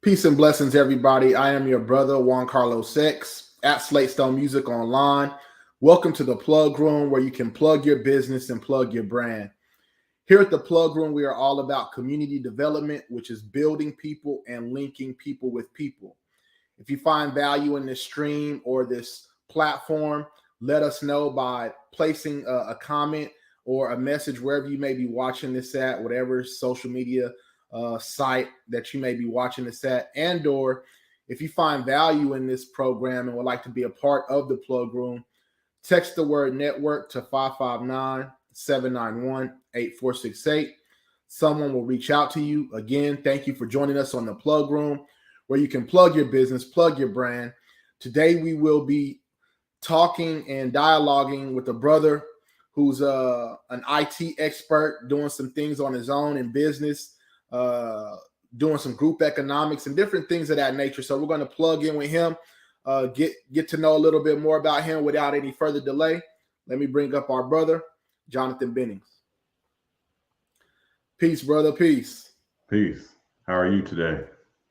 Peace and blessings, everybody. I am your brother, Juan Carlos X, at Slate Stone Music Online. Welcome to the Plug Room, where you can plug your business and plug your brand. Here at the Plug Room, we are all about community development, which is building people and linking people with people. If you find value in this stream or this platform, let us know by placing a comment or a message wherever you may be watching this at, whatever social media site that you may be watching this at, and or if you find value in this program and would like to be a part of the Plug Room, text the word network to 559-791-8468. Someone will reach out to you. Again, thank you for joining us on the Plug Room, where you can plug your business, plug your brand. Today, we will be talking and dialoguing with a brother who's an IT expert, doing some things on his own in business, doing some group economics and different things of that nature. So we're going to plug in with him, get to know a little bit more about him without any further delay. Let me bring up our brother, Jonathan Bennings. Peace, brother. Peace. Peace. How are you today?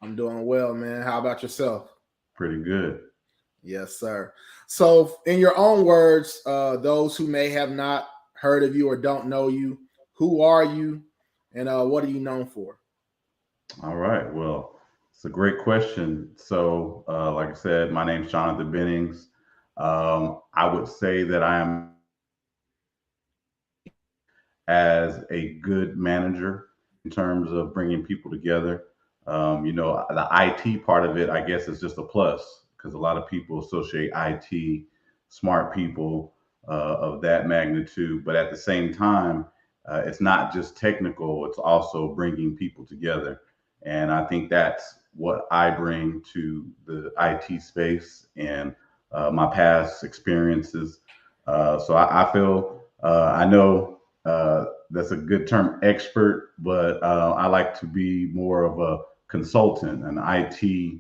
I'm doing well, man. How about yourself? Pretty good. Yes, sir. So in your own words, those who may have not heard of you or don't know you, who are you and what are you known for? All right. Well, it's a great question. So, like I said, my name's Jonathan Bennings. I would say that I am as a good manager in terms of bringing people together. The IT part of it, I guess, is just a plus because a lot of people associate IT, smart people of that magnitude. But at the same time, it's not just technical, it's also bringing people together. And I think that's what I bring to the IT space and my past experiences. So I feel, I know that's a good term, expert, but I like to be more of a consultant, an IT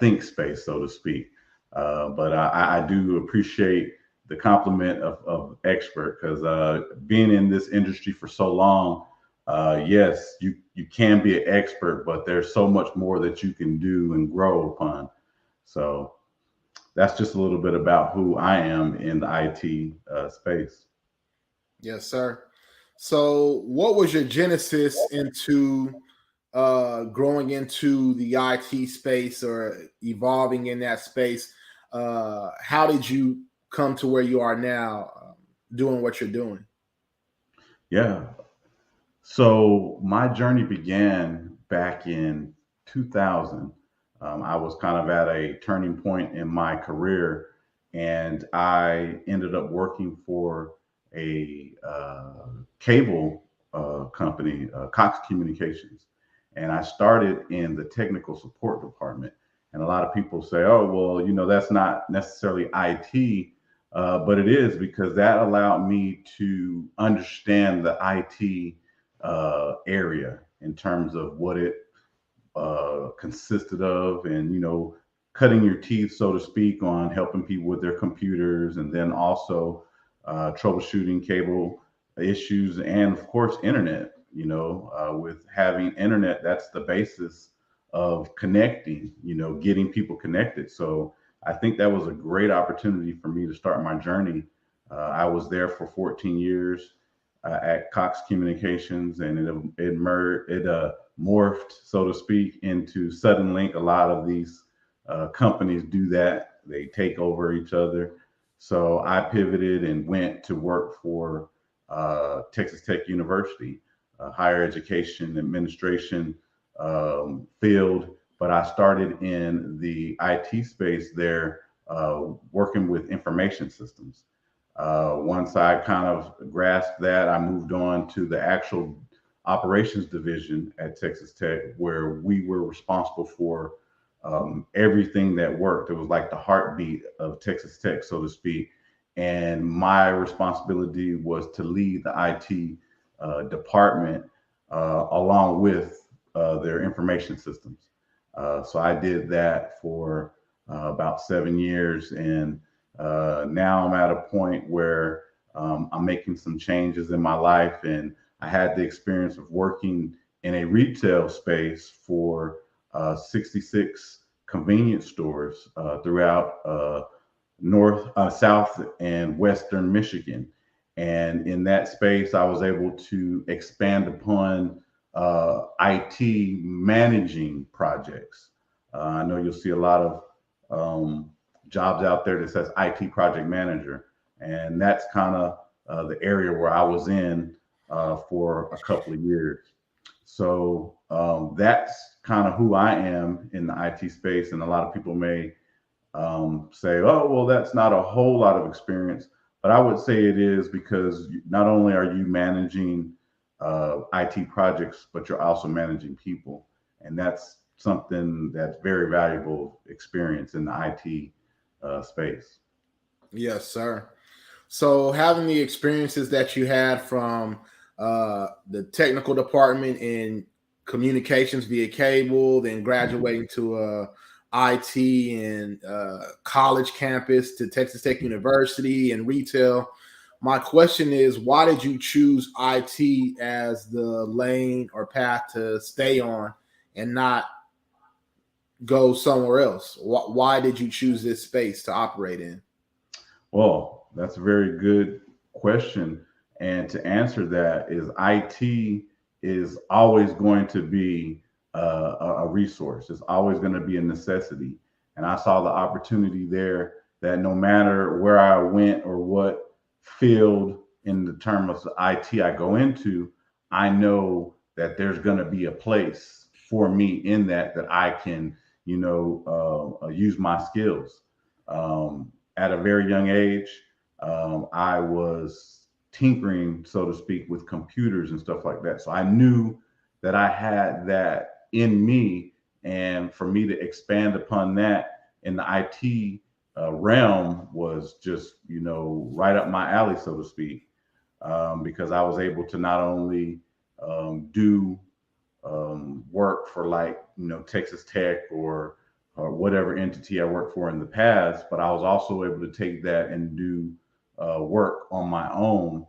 think space, so to speak. But I do appreciate the compliment of expert because being in this industry for so long, yes, you can be an expert, but there's so much more that you can do and grow upon. So that's just a little bit about who I am in the IT space. Yes, sir. So what was your genesis into growing into the IT space or evolving in that space? How did you come to where you are now, doing what you're doing? Yeah. So my journey began back in 2000. I was kind of at a turning point in my career, and I ended up working for a cable company, Cox Communications, and I started in the technical support department. And a lot of people say, "Oh, well, that's not necessarily IT." But it is because that allowed me to understand the IT area in terms of what it consisted of, and cutting your teeth, so to speak, on helping people with their computers, and then also troubleshooting cable issues, and of course, internet. With having internet, that's the basis of connecting. Getting people connected. So I think that was a great opportunity for me to start my journey. I was there for 14 years at Cox Communications, and it morphed, so to speak, into Sudden Link. A lot of these companies do that; they take over each other. So I pivoted and went to work for Texas Tech University, higher education administration field. But I started in the IT space there, working with information systems. Once I kind of grasped that, I moved on to the actual operations division at Texas Tech, where we were responsible for everything that worked. It was like the heartbeat of Texas Tech, so to speak. And my responsibility was to lead the IT department along with their information systems. So I did that for about 7 years, and now I'm at a point where I'm making some changes in my life, and I had the experience of working in a retail space for 66 convenience stores throughout North, South, and Western Michigan. And in that space, I was able to expand upon IT managing projects. I know you'll see a lot of jobs out there that says IT project manager, and that's kind of the area where I was in for a couple of years. So that's kind of who I am in the IT space, and a lot of people may say, oh, well, that's not a whole lot of experience. But I would say it is, because not only are you managing IT projects, but you're also managing people. And that's something that's very valuable experience in the IT space. Yes, sir. So, having the experiences that you had from the technical department in communications via cable, then graduating to IT and college campus to Texas Tech University and retail. My question is, why did you choose IT as the lane or path to stay on and not go somewhere else? Why did you choose this space to operate in? Well, that's a very good question. And to answer that is, IT is always going to be a resource. It's always going to be a necessity. And I saw the opportunity there that no matter where I went or what field in the term of IT I go into, I know that there's going to be a place for me in that I can, use my skills. At a very young age, I was tinkering, so to speak, with computers and stuff like that. So I knew that I had that in me. And for me to expand upon that in the IT realm was just, right up my alley, so to speak, because I was able to not only do work for, like, Texas Tech or whatever entity I worked for in the past, but I was also able to take that and do work on my own,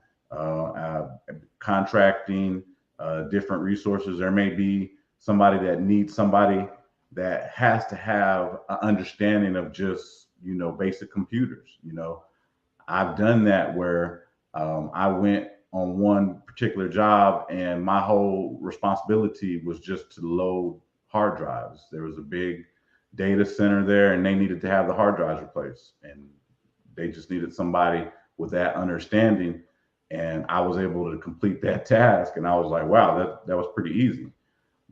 contracting different resources. There may be somebody that needs somebody that has to have an understanding of just, basic computers. I've done that where I went on one particular job and my whole responsibility was just to load hard drives. There was a big data center there and they needed to have the hard drives replaced. And they just needed somebody with that understanding. And I was able to complete that task. And I was like, wow, that was pretty easy.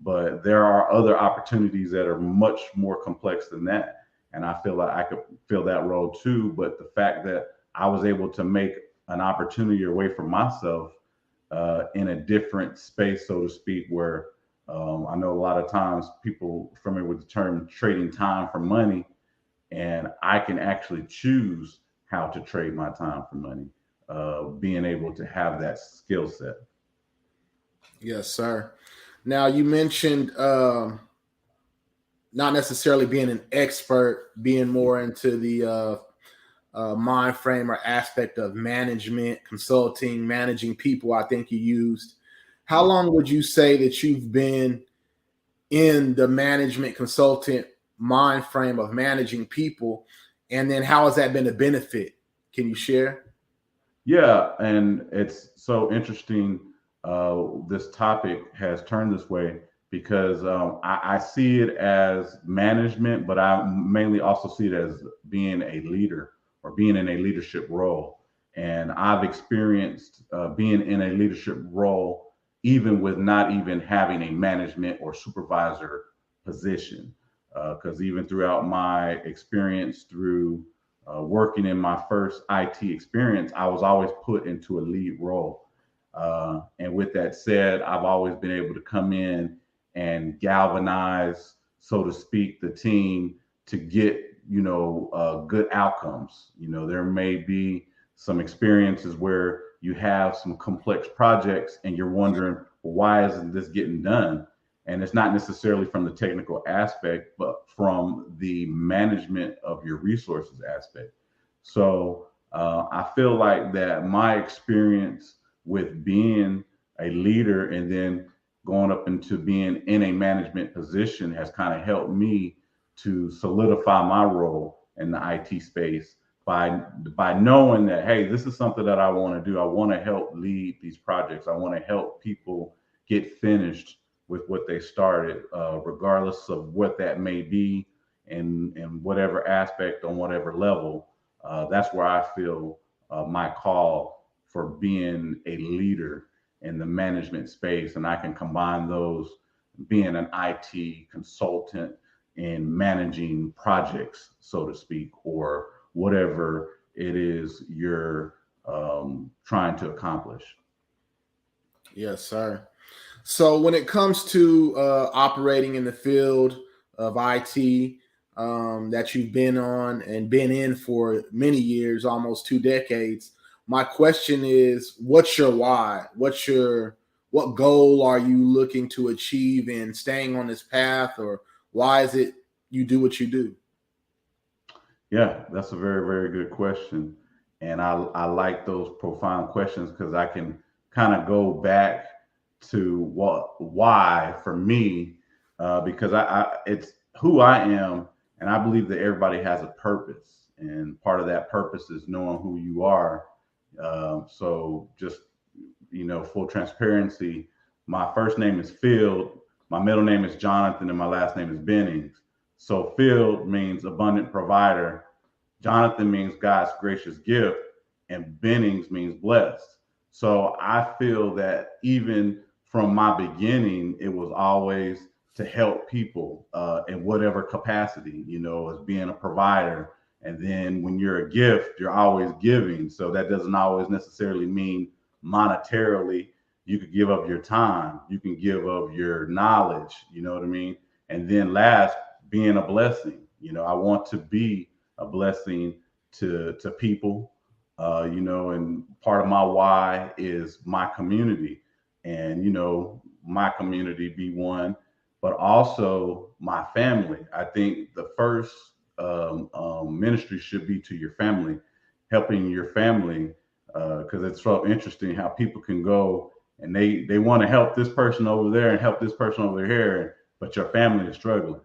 But there are other opportunities that are much more complex than that. And I feel like I could fill that role too. But the fact that I was able to make an opportunity away from myself in a different space, so to speak, where I know a lot of times people familiar with the term trading time for money, and I can actually choose how to trade my time for money, being able to have that skill set. Yes, sir. Now, you mentioned not necessarily being an expert, being more into the mind frame or aspect of management, consulting, managing people. I think you used. How long would you say that you've been in the management consultant mind frame of managing people? And then how has that been a benefit? Can you share? Yeah, and it's so interesting. This topic has turned this way because I see it as management, but I mainly also see it as being a leader or being in a leadership role. And I've experienced being in a leadership role even with not even having a management or supervisor position. Because even throughout my experience through working in my first IT experience, I was always put into a lead role. And with that said, I've always been able to come in and galvanize, so to speak, the team to get, good outcomes. There may be some experiences where you have some complex projects and you're wondering, well, why isn't this getting done? And it's not necessarily from the technical aspect, but from the management of your resources aspect. So I feel like that my experience with being a leader and then going up into being in a management position has kind of helped me to solidify my role in the IT space by knowing that, hey, this is something that I want to do. I want to help lead these projects. I want to help people get finished with what they started, regardless of what that may be, in whatever aspect, on whatever level. That's where I feel my call for being a leader in the management space, and I can combine those, being an IT consultant in managing projects, so to speak, or whatever it is you're trying to accomplish. Yes, sir. So when it comes to operating in the field of IT that you've been on and been in for many years, almost 2 decades, my question is, what's your why? What goal are you looking to achieve in staying on this path, or why is it you do what you do? Yeah, that's a very, very good question. And I like those profound questions because I can kind of go back to why for me, because it's who I am. And I believe that everybody has a purpose. And part of that purpose is knowing who you are. So just, full transparency, my first name is Field, my middle name is Jonathan, and my last name is Bennings. So Field means abundant provider, Jonathan means God's gracious gift, and Bennings means blessed. So I feel that even from my beginning, it was always to help people in whatever capacity, as being a provider. And then when you're a gift, you're always giving. So that doesn't always necessarily mean monetarily. You could give up your time, you can give up your knowledge, you know what I mean? And then last, being a blessing. I want to be a blessing to people, and part of my why is my community, and my community be one, but also my family. I think the first ministry should be to your family, helping your family, because it's so interesting how people can go and they want to help this person over there and help this person over here, but your family is struggling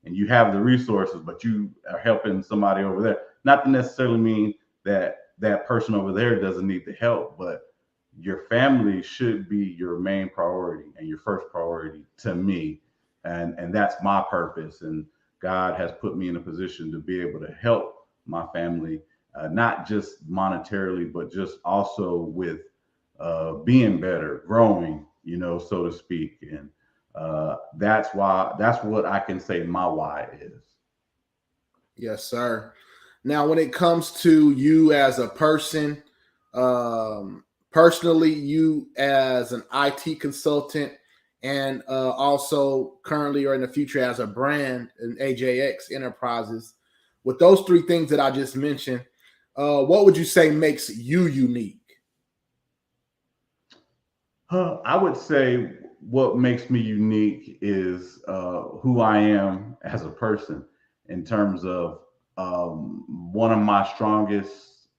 and you have the resources, but you are helping somebody over there. Not to necessarily mean that that person over there doesn't need the help, but your family should be your main priority and your first priority to me. And that's my purpose. And God has put me in a position to be able to help my family, not just monetarily, but just also with being better, growing, so to speak. And that's what I can say my why is. Yes, sir. Now, when it comes to you as a person, personally, you as an IT consultant, and also currently or in the future as a brand in AJX Enterprises, with those three things that I just mentioned, what would you say makes you unique? I would say what makes me unique is who I am as a person, in terms of one of my strongest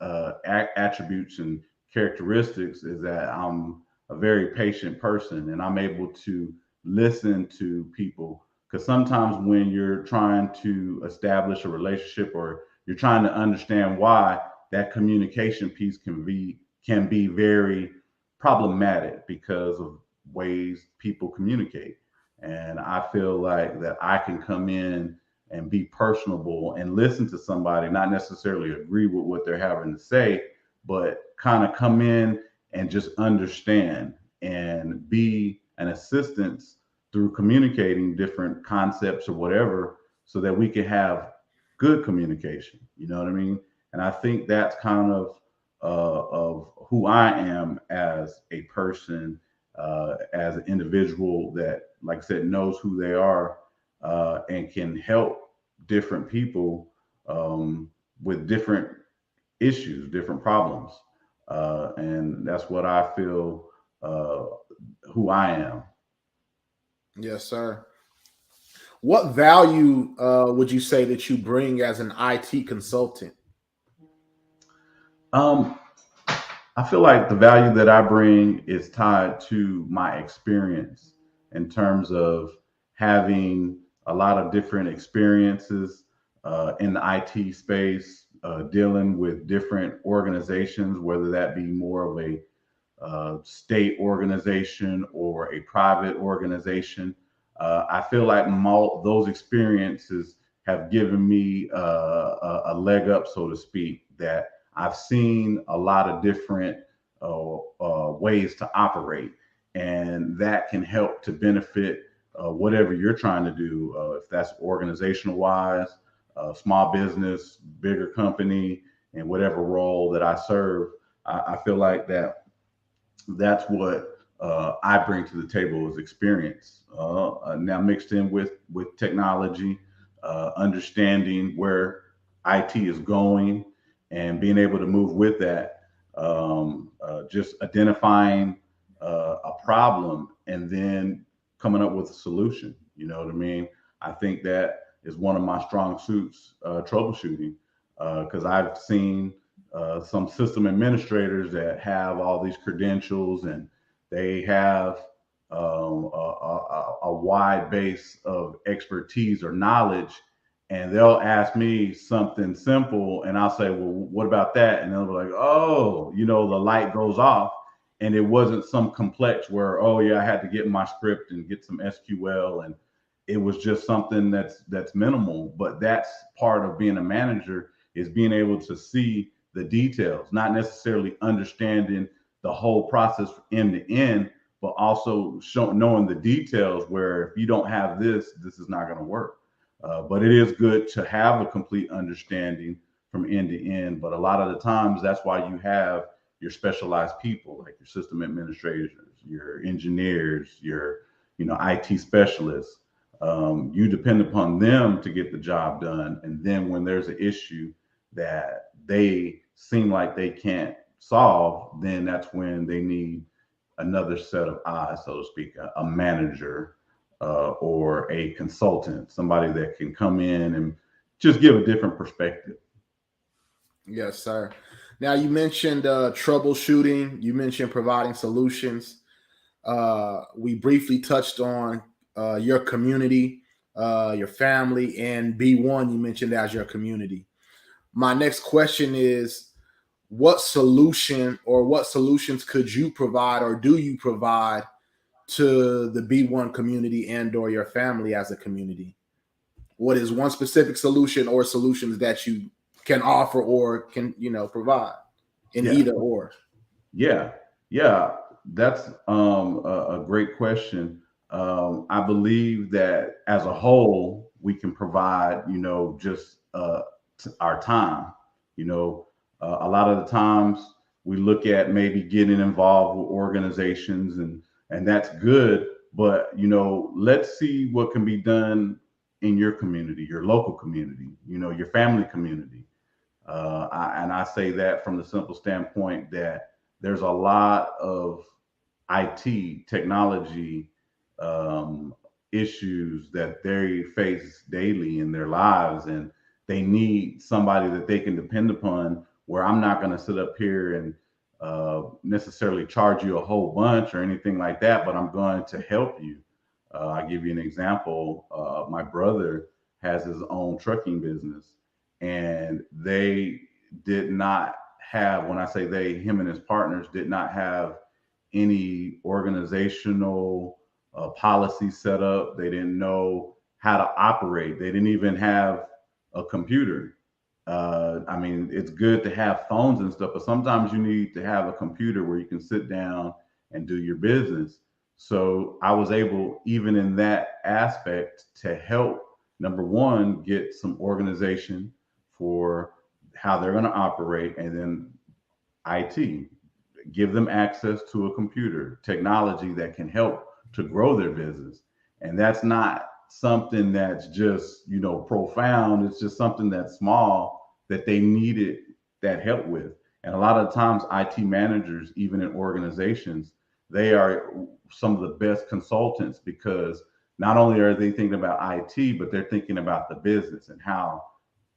attributes and characteristics is that I'm a very patient person and I'm able to listen to people. Because sometimes when you're trying to establish a relationship or you're trying to understand why, that communication piece can be very problematic because of ways people communicate. And I feel like that I can come in and be personable and listen to somebody, not necessarily agree with what they're having to say, but kind of come in and just understand and be an assistance through communicating different concepts or whatever, so that we can have good communication. You know what I mean? And I think that's kind of who I am as a person, as an individual that, like I said, knows who they are, and can help different people with different issues, different problems. And that's what I feel who I am. Yes, sir. What value would you say that you bring as an IT consultant? Um, I feel like the value that I bring is tied to my experience in terms of having a lot of different experiences in the IT space, dealing with different organizations, whether that be more of a state organization or a private organization. I feel like those experiences have given me a leg up, so to speak, that I've seen a lot of different ways to operate, and that can help to benefit whatever you're trying to do, if that's organizational wise, small business, bigger company, and whatever role that I serve. I feel like that's what I bring to the table is experience. Now mixed in with technology, understanding where IT is going, and being able to move with that. Just identifying a problem and then coming up with a solution. You know what I mean? I think that is one of my strong suits, troubleshooting, because I've seen some system administrators that have all these credentials and they have a wide base of expertise or knowledge, and they'll ask me something simple and I'll say, well, what about that? And they'll be like, oh, the light goes off. And it wasn't some complex where, oh yeah, I had to get my script and get some SQL, and it was just something that's minimal. But that's part of being a manager, is being able to see the details, not necessarily understanding the whole process end to end, but also knowing the details where if you don't have this is not going to work. But it is good to have a complete understanding from end to end. But a lot of the times, that's why you have your specialized people, like your system administrators, your engineers, your IT specialists. You depend upon them to get the job done. And then when there's an issue that they seem like they can't solve, then that's when they need another set of eyes, so to speak, a manager or a consultant, somebody that can come in and just give a different perspective. Yes, sir. Now you mentioned troubleshooting. You mentioned providing solutions. We briefly touched on your community, your family, and B1 you mentioned as your community. My next question is, what solution or what solutions could you provide or do you provide to the B1 community and or your family as a community? What is one specific solution or solutions that you can offer or can provide in Yeah, either or? yeah, yeah. That's a great question. I believe that as a whole, we can provide, just our time. A lot of the times we look at maybe getting involved with organizations, and that's good. But let's see what can be done in your community, your local community, your family community. And I say that from the simple standpoint that there's a lot of IT technology issues that they face daily in their lives, and they need somebody that they can depend upon. Where I'm not going to sit up here and necessarily charge you a whole bunch or anything like that, but I'm going to help you. I'll give you an example. My brother has his own trucking business, and they did not have, when I say they, him and his partners did not have any organizational policy set up. They didn't know how to operate. They didn't even have a computer. I mean, it's good to have phones and stuff, but sometimes you need to have a computer where you can sit down and do your business. So I was able, even in that aspect, to help, number one, get some organization for how they're going to operate, and then IT, give them access to a computer, technology that can help to grow their business. And that's not something that's just, profound. It's just something that's small that they needed that help with. And a lot of times, IT managers, even in organizations, they are some of the best consultants, because not only are they thinking about IT, but they're thinking about the business and how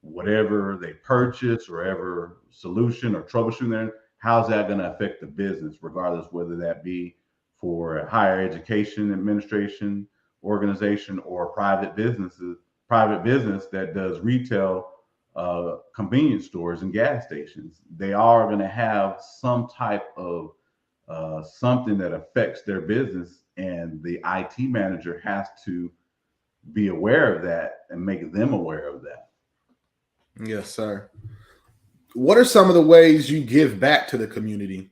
whatever they purchase or whatever solution or troubleshooting, how's that going to affect the business, regardless whether that be for a higher education administration organization or private business that does retail convenience stores and gas stations. They are going to have some type of something that affects their business, and the IT manager has to be aware of that and make them aware of that. Yes, sir. What are some of the ways you give back to the community?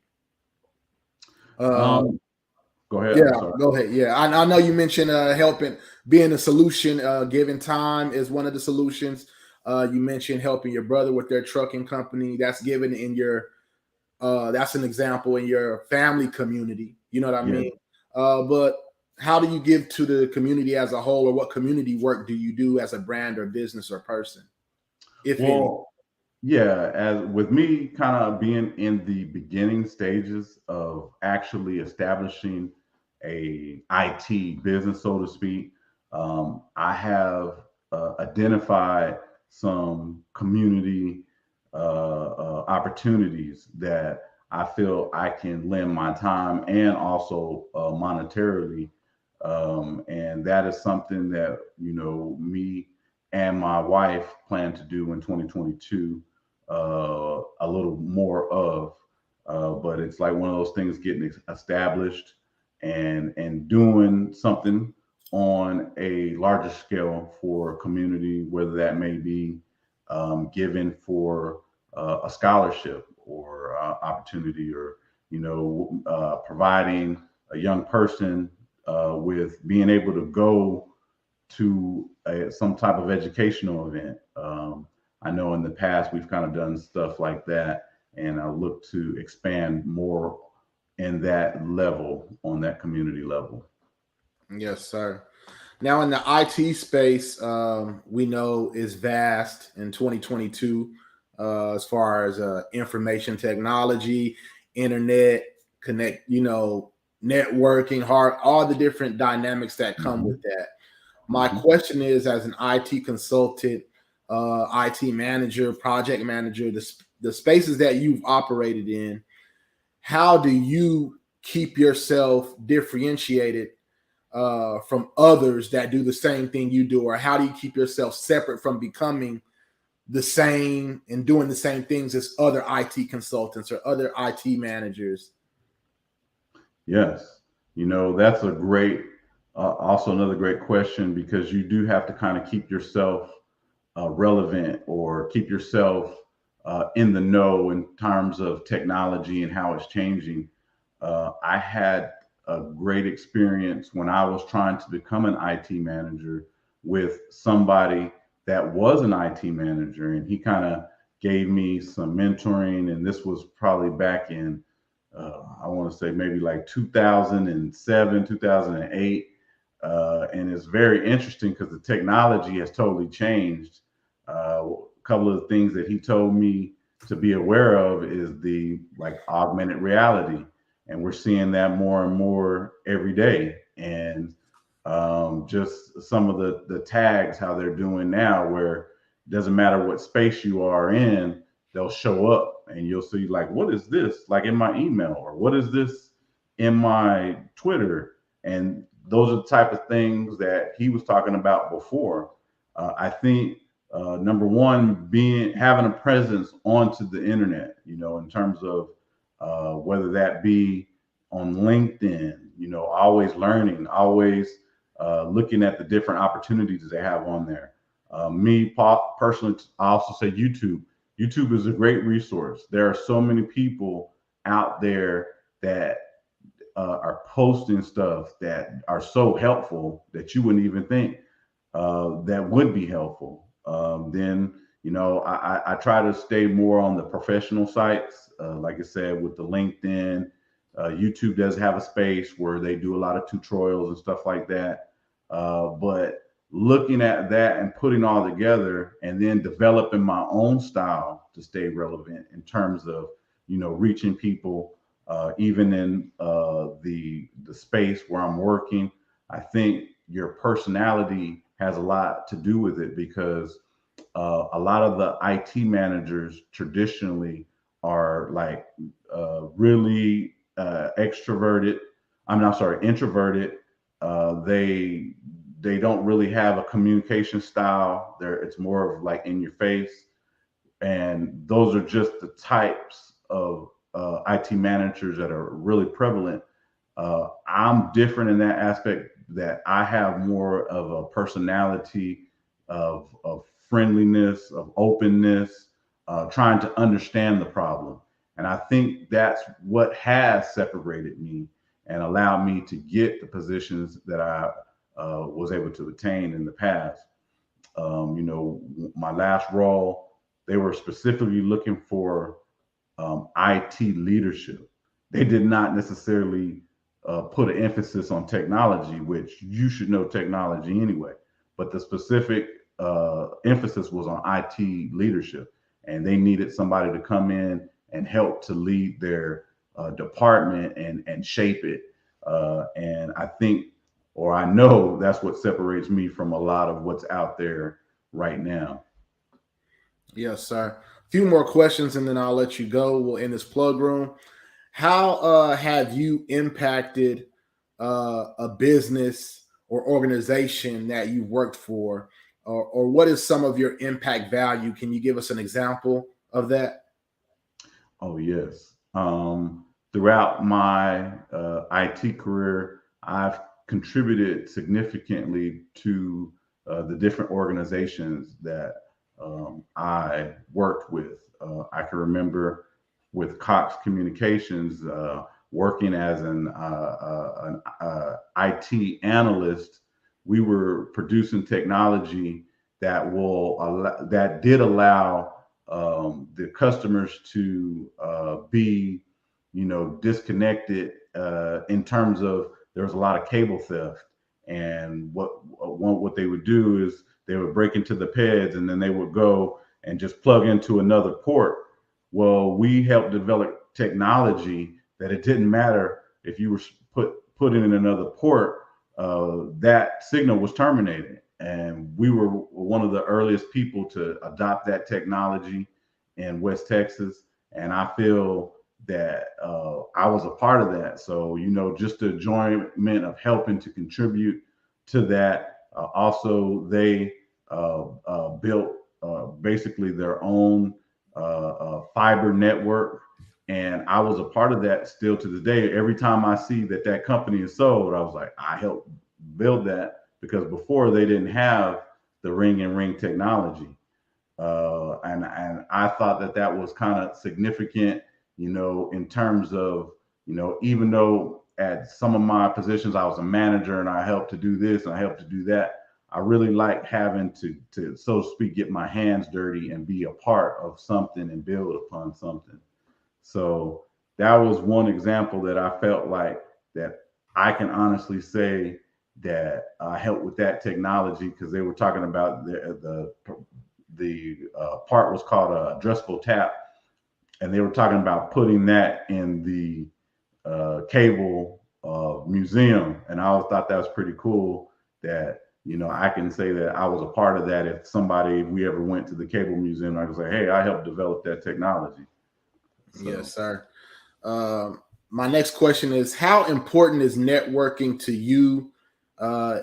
Um, Go ahead. Yeah, I'm sorry. go ahead. Yeah, I know you mentioned helping, being a solution. Giving time is one of the solutions. You mentioned helping your brother with their trucking company. That's given in your. That's an example in your family community. You know what I Yeah. mean? But how do you give to the community as a whole, or what community work do you do as a brand or business or person, if any? Well, yeah, as with me kind of being in the beginning stages of actually establishing a IT business, so to speak, I have identified some community opportunities that I feel I can lend my time and also monetarily. And that is something that, me and my wife plan to do in 2022, a little more of. But it's like one of those things getting established and doing something on a larger scale for a community, whether that may be given for a scholarship or opportunity, or providing a young person with being able to go to some type of educational event. I know in the past we've kind of done stuff like that, and I look to expand more in that level, on that community level. Yes, sir. Now, in the IT space, we know is vast in 2022 as far as information technology, internet, connect, networking, all the different dynamics that come Mm-hmm. with that. My Mm-hmm. question is, as an IT consultant, IT manager, project manager, the spaces that you've operated in, how do you keep yourself differentiated from others that do the same thing you do, or how do you keep yourself separate from becoming the same and doing the same things as other IT consultants or other IT managers? Yes, that's a great, also another great question, because you do have to kind of keep yourself relevant, or keep yourself in the know in terms of technology and how it's changing. I had a great experience when I was trying to become an IT manager with somebody that was an IT manager, and he kind of gave me some mentoring. And this was probably back in, I want to say maybe like 2007, 2008. And it's very interesting because the technology has totally changed. A couple of the things that he told me to be aware of is the like augmented reality, and we're seeing that more and more every day. And just some of the tags, how they're doing now, where it doesn't matter what space you are in, they'll show up and you'll see like, what is this like in my email, or what is this in my Twitter? And those are the type of things that he was talking about before. I think number one, being having a presence onto the internet, in terms of whether that be on LinkedIn, always learning, always looking at the different opportunities they have on there. Me personally, I also say YouTube. YouTube is a great resource. There are so many people out there that are posting stuff that are so helpful that you wouldn't even think that would be helpful. Then, I try to stay more on the professional sites. Like I said, with the LinkedIn, YouTube does have a space where they do a lot of tutorials and stuff like that. But looking at that and putting all together, and then developing my own style to stay relevant in terms of, reaching people, even in the space where I'm working. I think your personality has a lot to do with it, because a lot of the IT managers traditionally are like really extroverted. I'm not sorry, introverted. They don't really have a communication style. It's more of like in your face, and those are just the types of IT managers that are really prevalent. I'm different in that aspect that I have more of a personality of friendliness, of openness, trying to understand the problem. And I think that's what has separated me and allowed me to get the positions that I was able to attain in the past. My last role, they were specifically looking for IT leadership. They did not necessarily put an emphasis on technology, which you should know technology anyway. But the specific emphasis was on IT leadership, and they needed somebody to come in and help to lead their department and shape it. And I think, or I know, that's what separates me from a lot of what's out there right now. Yes, sir. A few more questions and then I'll let you go. We'll end this plug room. How have you impacted a business or organization that you've worked for? Or what is some of your impact value? Can you give us an example of that? Oh, yes. Throughout my IT career, I've contributed significantly to the different organizations that I worked with. I can remember with Cox Communications, working as an IT analyst. We were producing technology that did allow the customers to be, disconnected in terms of there was a lot of cable theft, and what they would do is they would break into the PEDs and then they would go and just plug into another port. Well, we helped develop technology that it didn't matter if you were put in another port, that signal was terminated. And we were one of the earliest people to adopt that technology in West Texas. And I feel that I was a part of that. So, just the enjoyment of helping to contribute to that. Also, they built basically their own fiber network. And I was a part of that still to this day. Every time I see that company is sold, I was like, I helped build that, because before they didn't have the ring and ring technology. And I thought that was kind of significant, in terms of, even though at some of my positions I was a manager and I helped to do this and I helped to do that, I really like having to so to speak get my hands dirty and be a part of something and build upon something. So that was one example that I felt like that I can honestly say that I helped with that technology, because they were talking about the part was called a addressable tap, and they were talking about putting that in the cable museum, and I always thought that was pretty cool. That I can say that I was a part of that. If we ever went to the cable museum, I could say, hey, I helped develop that technology. So Yes, sir. My next question is: how important is networking to you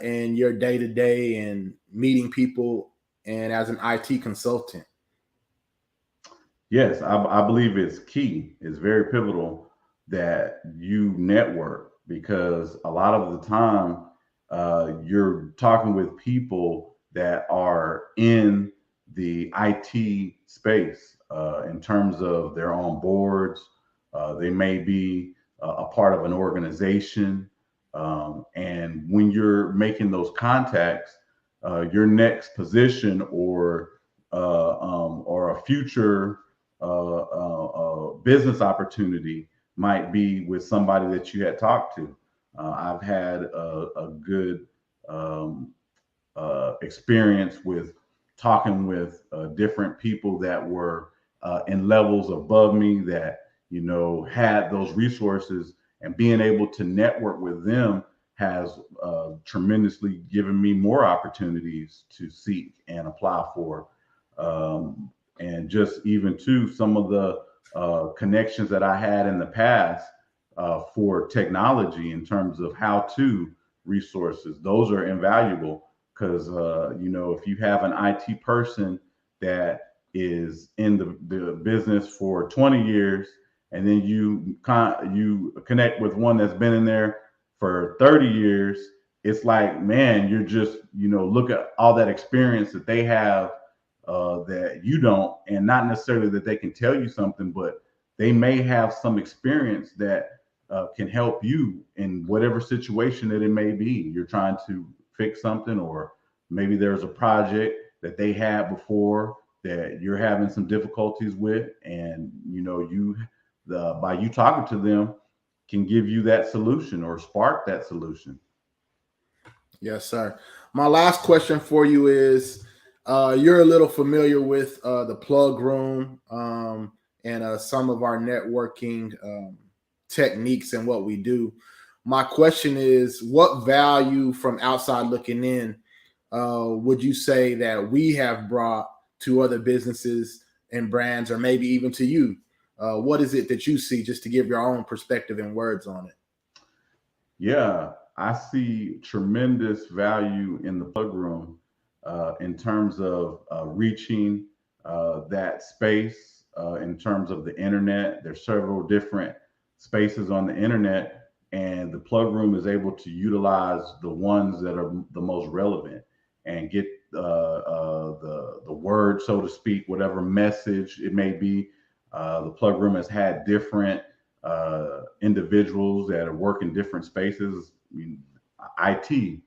in your day to day and meeting people and as an IT consultant? yes, I believe it's key. It's very pivotal that you network, because a lot of the time you're talking with people that are in the IT space, in terms of they're on boards. They may be a part of an organization. And when you're making those contacts, your next position or a future business opportunity might be with somebody that you had talked to. I've had a good experience with talking with different people that were in levels above me, that had those resources, and being able to network with them has tremendously given me more opportunities to seek and apply for. And just even to some of the connections that I had in the past, for technology in terms of how to resources. Those are invaluable because, if you have an IT person that is in the business for 20 years, and then you connect with one that's been in there for 30 years, it's like, man, you're just, look at all that experience that they have that you don't, and not necessarily that they can tell you something, but they may have some experience that can help you in whatever situation that it may be. You're trying to fix something, or maybe there's a project that they had before that you're having some difficulties with, and by you talking to them can give you that solution or spark that solution. Yes, sir. My last question for you is, you're a little familiar with the plug room and some of our networking techniques and what we do. My question is, what value from outside looking in would you say that we have brought to other businesses and brands, or maybe even to you? What is it that you see, just to give your own perspective and words on it? Yeah, I see tremendous value in the plug room in terms of reaching that space in terms of the internet. There's several different spaces on the internet, and the plug room is able to utilize the ones that are the most relevant and get the word, so to speak, whatever message it may be. The plug room has had different individuals that are working different spaces. I mean, IT.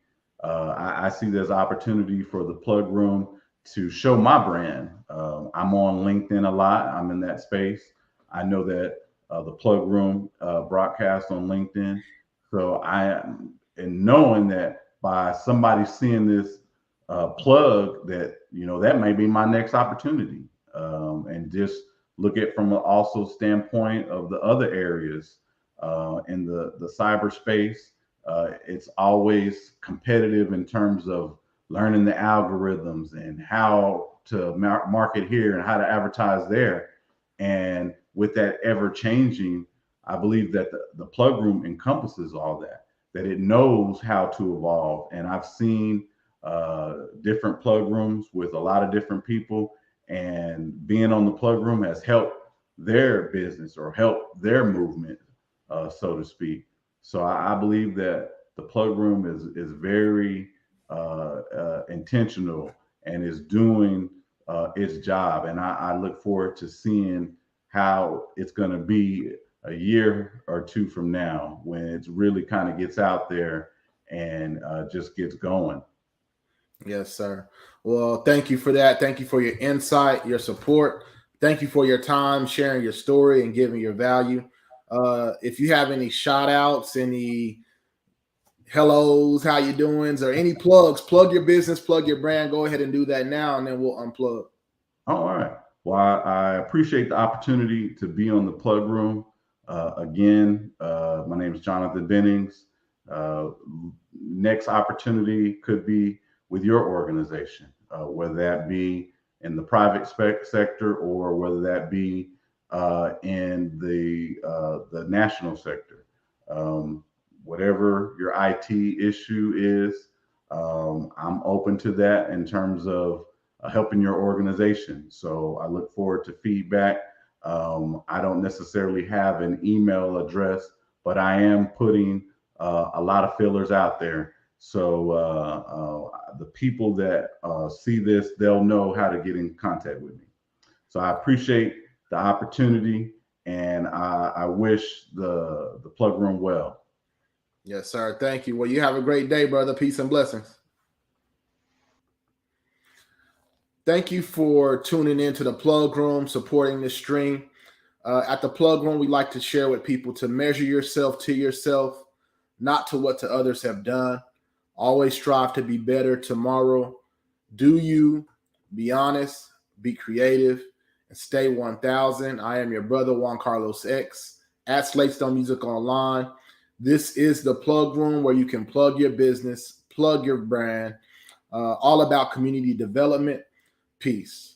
I see there's opportunity for the plug room to show my brand. I'm on LinkedIn a lot. I'm in that space. I know that the plug room broadcasts on LinkedIn. So and knowing that by somebody seeing this plug, that that may be my next opportunity, and just look at from an also standpoint of the other areas in the cyberspace. It's always competitive in terms of learning the algorithms and how to market here and how to advertise there. And with that ever changing, I believe that the plug room encompasses all that it knows how to evolve. And I've seen different plug rooms with a lot of different people, and being on the plug room has helped their business or helped their movement, so to speak. So I believe that the plug room is very intentional and is doing its job. And I look forward to seeing how it's going to be a year or two from now, when it really kind of gets out there and just gets going. Yes, sir. Well, thank you for that. Thank you for your insight, your support. Thank you for your time, sharing your story and giving your value. If you have any shout outs, any hellos, how you doings, or any plugs, plug your business, plug your brand, go ahead and do that now, and then we'll unplug. All right. Well, I appreciate the opportunity to be on the plug room. Again, my name is Jonathan Bennings. Next opportunity could be with your organization, whether that be in the private sector or whether that be in the national sector. Whatever your IT issue is, I'm open to that in terms of helping your organization. So I look forward to feedback. I don't necessarily have an email address, but I am putting a lot of fillers out there. So the people that see this, they'll know how to get in contact with me. So I appreciate the opportunity, and I wish the plug room well. Yes, sir. Thank you. Well, you have a great day, brother. Peace and blessings. Thank you for tuning in to the plug room, supporting this stream. At the plug room, we like to share with people to measure yourself to yourself, not to what to others have done. Always strive to be better tomorrow. Do you, be honest, be creative, and stay 1000. I am your brother, Juan Carlos X, at Slatestone Music Online. This is the plug room where you can plug your business, plug your brand, all about community development. Peace.